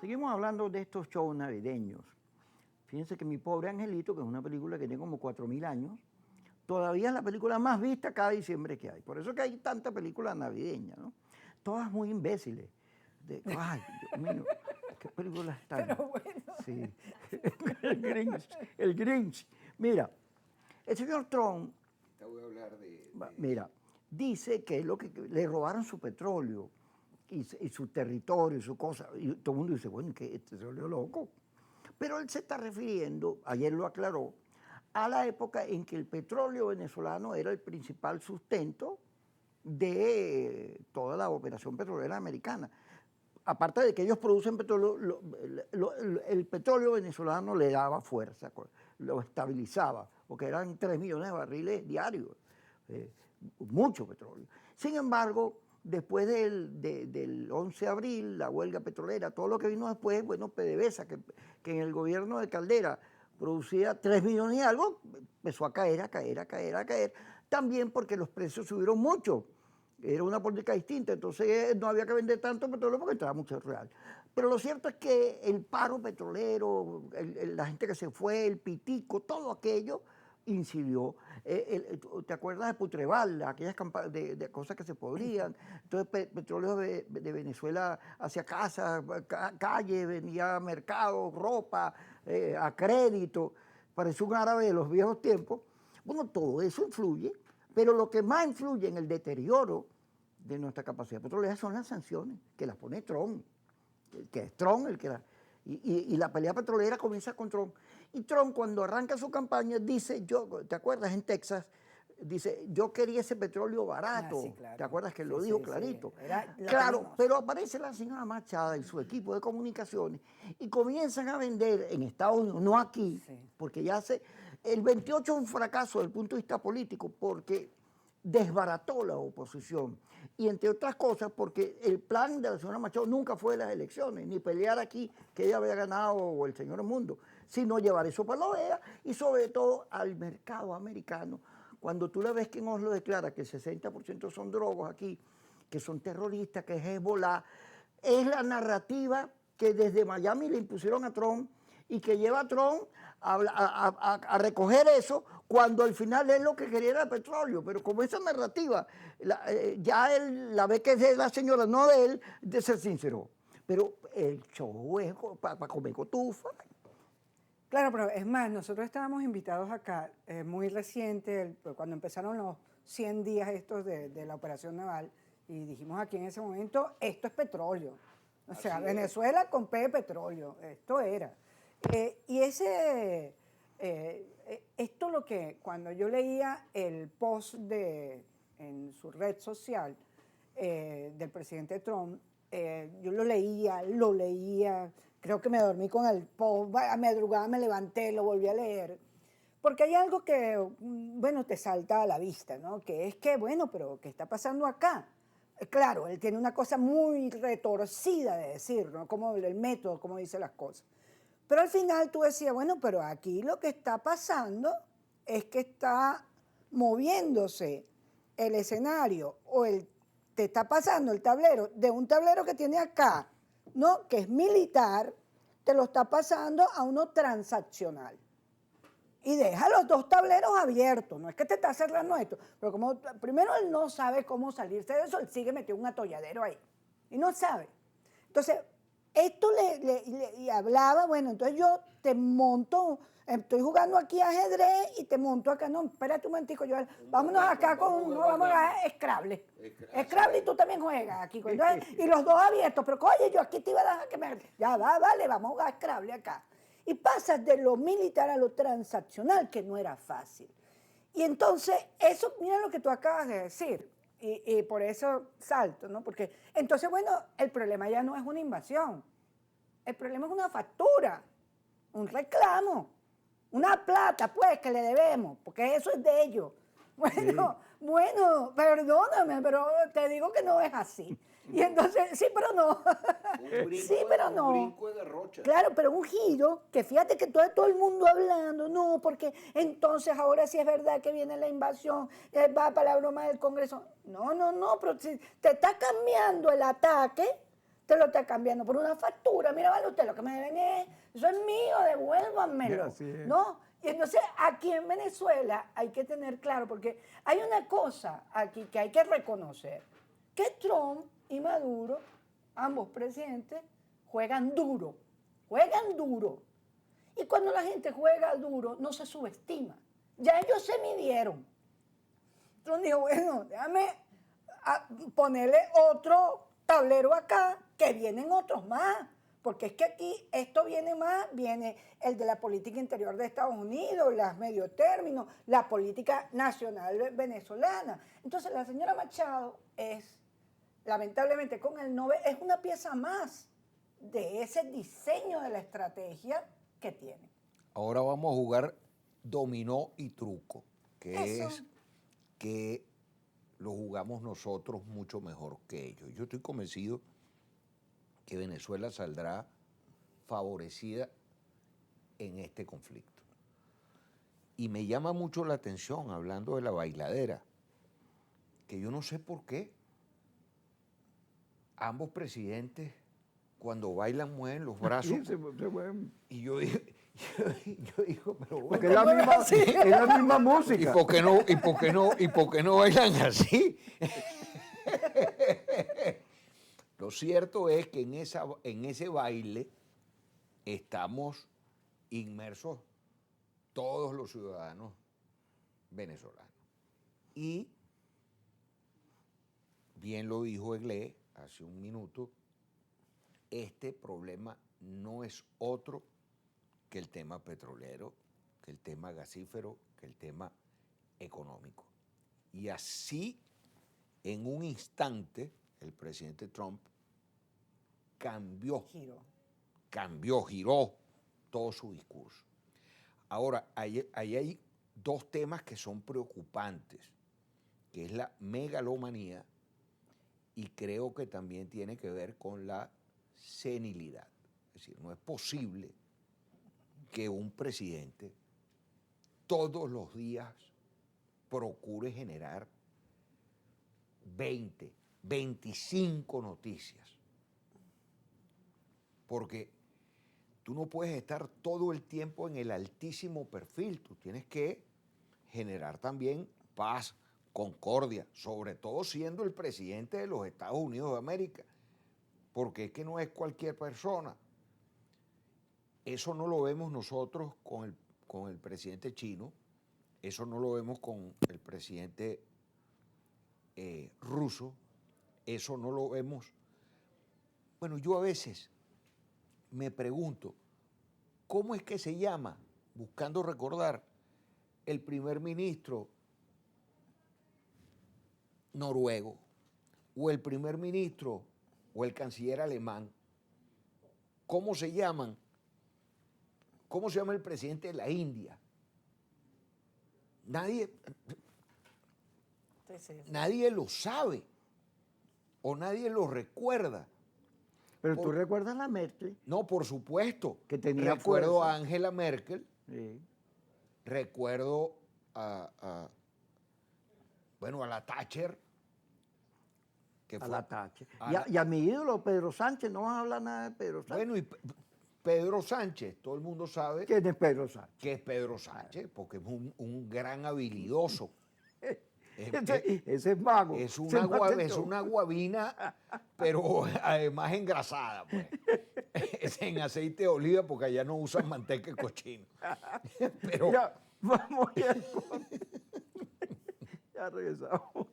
Seguimos hablando de estos shows navideños. Fíjense que Mi Pobre Angelito, que es una película que tiene como 4.000 años, todavía es la película más vista cada diciembre que hay. Por eso que hay tanta película navideña, ¿no? Todas muy imbéciles. Ay, Dios mío, qué películas tan... Pero bueno. Sí, el Grinch, el Grinch. Mira, el señor Trump, Te voy a hablar mira, dice que, le robaron su petróleo y su territorio y su cosa. Y todo el mundo dice, bueno, que este se volvió loco. Pero él se está refiriendo, ayer lo aclaró, a la época en que el petróleo venezolano era el principal sustento de toda la operación petrolera americana. Aparte de que ellos producen petróleo, el petróleo venezolano le daba fuerza, lo estabilizaba, porque eran 3 millones de barriles diarios, mucho petróleo. Sin embargo, después del 11 de abril, la huelga petrolera, todo lo que vino después, bueno, PDVSA, que en el gobierno de Caldera producía 3 millones y algo, empezó a caer, a caer, a caer, a caer. También porque los precios subieron mucho. Era una política distinta, entonces no había que vender tanto petróleo porque entraba mucho real. Pero lo cierto es que el paro petrolero, la gente que se fue, el pitico, todo aquello incidió. ¿Te acuerdas de Putreval? Aquellas de cosas que se podrían. Entonces Petróleo de Venezuela hacia casa, calle, vendía mercado, ropa, a crédito. Parecía un árabe de los viejos tiempos. Bueno, todo eso influye, pero lo que más influye en el deterioro de nuestra capacidad petrolera son las sanciones, que las pone Trump, que es Trump el que las... Y la pelea petrolera comienza con Trump. Y Trump, cuando arranca su campaña, dice, ¿te acuerdas en Texas? Dice, yo quería ese petróleo barato. Sí, claro. ¿Te acuerdas que sí, lo dijo clarito? Sí. Claro, pero aparece la señora Machada y su equipo de comunicaciones y comienzan a vender en Estados Unidos, no aquí, porque ya el 28 es un fracaso desde el punto de vista político, porque desbarató la oposición. Y entre otras cosas, porque el plan de la señora Machado nunca fue las elecciones, ni pelear aquí que ella había ganado o el señor Mundo, sino llevar eso para la OEA y sobre todo al mercado americano. Cuando tú la ves que en Oslo declara que el 60% son drogos aquí, que son terroristas, que es Hezbollah, es la narrativa que desde Miami le impusieron a Trump y que lleva a Trump a recoger eso cuando al final él lo que quería era petróleo. Pero como esa narrativa, ya él la ve que es de la señora, no de él, de ser sincero. Pero el show es para comer cotufa. Claro, pero es más, nosotros estábamos invitados acá, muy reciente, cuando empezaron los 100 días estos de la operación naval, y dijimos aquí en ese momento, esto es petróleo. O sea, Venezuela con P de petróleo, esto era. Esto lo que, cuando yo leía el post en su red social del presidente Trump, yo lo leía, creo que me dormí con el post, a madrugada me levanté, lo volví a leer, porque hay algo que, bueno, te salta a la vista, ¿no? Que es que, bueno, pero ¿qué está pasando acá? Claro, él tiene una cosa muy retorcida de decir, ¿no? Como el método, como dice las cosas. Pero al final tú decías, bueno, pero aquí lo que está pasando es que está moviéndose el escenario te está pasando el tablero de un tablero que tiene acá, ¿no? Que es militar, te lo está pasando a uno transaccional. Y deja los dos tableros abiertos, no es que te está cerrando esto, pero como primero él no sabe cómo salirse de eso, él sigue metido un atolladero ahí y no sabe. Entonces, esto le hablaba, bueno, entonces yo te monto, estoy jugando aquí ajedrez y te monto acá, no, espérate un momentico, Joel, vámonos acá vamos a Scrabble. Scrabble y tú también juegas aquí, entonces, y los dos abiertos, pero oye, yo aquí te iba a dejar que me... Ya va, vale, vamos a jugar Scrabble acá. Y pasas de lo militar a lo transaccional, que no era fácil. Y entonces, eso, mira lo que tú acabas de decir. Y por eso salto, ¿no? Porque entonces, bueno, el problema ya no es una invasión. El problema es una factura, un reclamo, una plata, pues, que le debemos, porque eso es de ellos. Bueno, perdóname, pero te digo que no es así. Y entonces, sí, pero no. Sí, pero no. Un brinco de derrocha. Claro, pero un giro, que fíjate que todo el mundo hablando, no, porque entonces ahora sí es verdad que viene la invasión, va para la broma del Congreso. No, pero si te está cambiando el ataque Usted lo está cambiando por una factura. Mira, vale, usted lo que me deben es, eso es mío, devuélvanmelo. Así es. ¿No? Y entonces aquí en Venezuela hay que tener claro, porque hay una cosa aquí que hay que reconocer, que Trump y Maduro, ambos presidentes, juegan duro. Y cuando la gente juega duro, no se subestima. Ya ellos se midieron. Trump dijo, bueno, déjame ponerle otro tablero acá, que vienen otros más. Porque es que aquí esto viene más, viene el de la política interior de Estados Unidos, las medio términos, la política nacional venezolana. Entonces la señora Machado es, lamentablemente con el Nobel, es una pieza más de ese diseño de la estrategia que tiene. Ahora vamos a jugar dominó y truco, que Eso. es que lo jugamos nosotros mucho mejor que ellos. Yo estoy convencido que Venezuela saldrá favorecida en este conflicto. Y me llama mucho la atención, hablando de la bailadera, que yo no sé por qué ambos presidentes, cuando bailan, mueven los brazos. Sí, se mueven. Y yo digo, pero bueno, Porque es la misma música. ¿y por qué no bailan así? Lo cierto es que en ese baile estamos inmersos todos los ciudadanos venezolanos. Y bien lo dijo Eglé hace un minuto, este problema no es otro que el tema petrolero, que el tema gasífero, que el tema económico. Y así, en un instante, el presidente Trump giró todo su discurso. Ahora, ahí hay dos temas que son preocupantes, que es la megalomanía y creo que también tiene que ver con la senilidad. Es decir, no es posible que un presidente todos los días procure generar 20, 25 noticias. Porque tú no puedes estar todo el tiempo en el altísimo perfil, tú tienes que generar también paz, concordia, sobre todo siendo el presidente de los Estados Unidos de América, porque es que no es cualquier persona. Eso no lo vemos nosotros con el presidente chino, eso no lo vemos con el presidente ruso, eso no lo vemos. Bueno, yo a veces me pregunto, ¿cómo es que se llama, buscando recordar, el primer ministro noruego, o el primer ministro, o el canciller alemán? ¿Cómo se llaman? ¿Cómo se llama el presidente de la India? Nadie lo sabe, o nadie lo recuerda. Pero tú recuerdas a Merkel. No, por supuesto. Que tenía recuerdo fuerza. a Angela Merkel, Sí. recuerdo a la Thatcher. Que A la Thatcher. a Y a mi ídolo, Pedro Sánchez, no vas a hablar nada de Pedro Sánchez. Bueno, y Pedro Sánchez, todo el mundo sabe ¿Quién es Pedro Sánchez? que es Pedro Sánchez, porque es un gran habilidoso. Ese es mago. Es Ese es más de es todo. una guabina, pero además engrasada, pues. Es en aceite de oliva, porque allá no usan manteca de cochino. Pero Ya, vamos ya. Ya regresamos.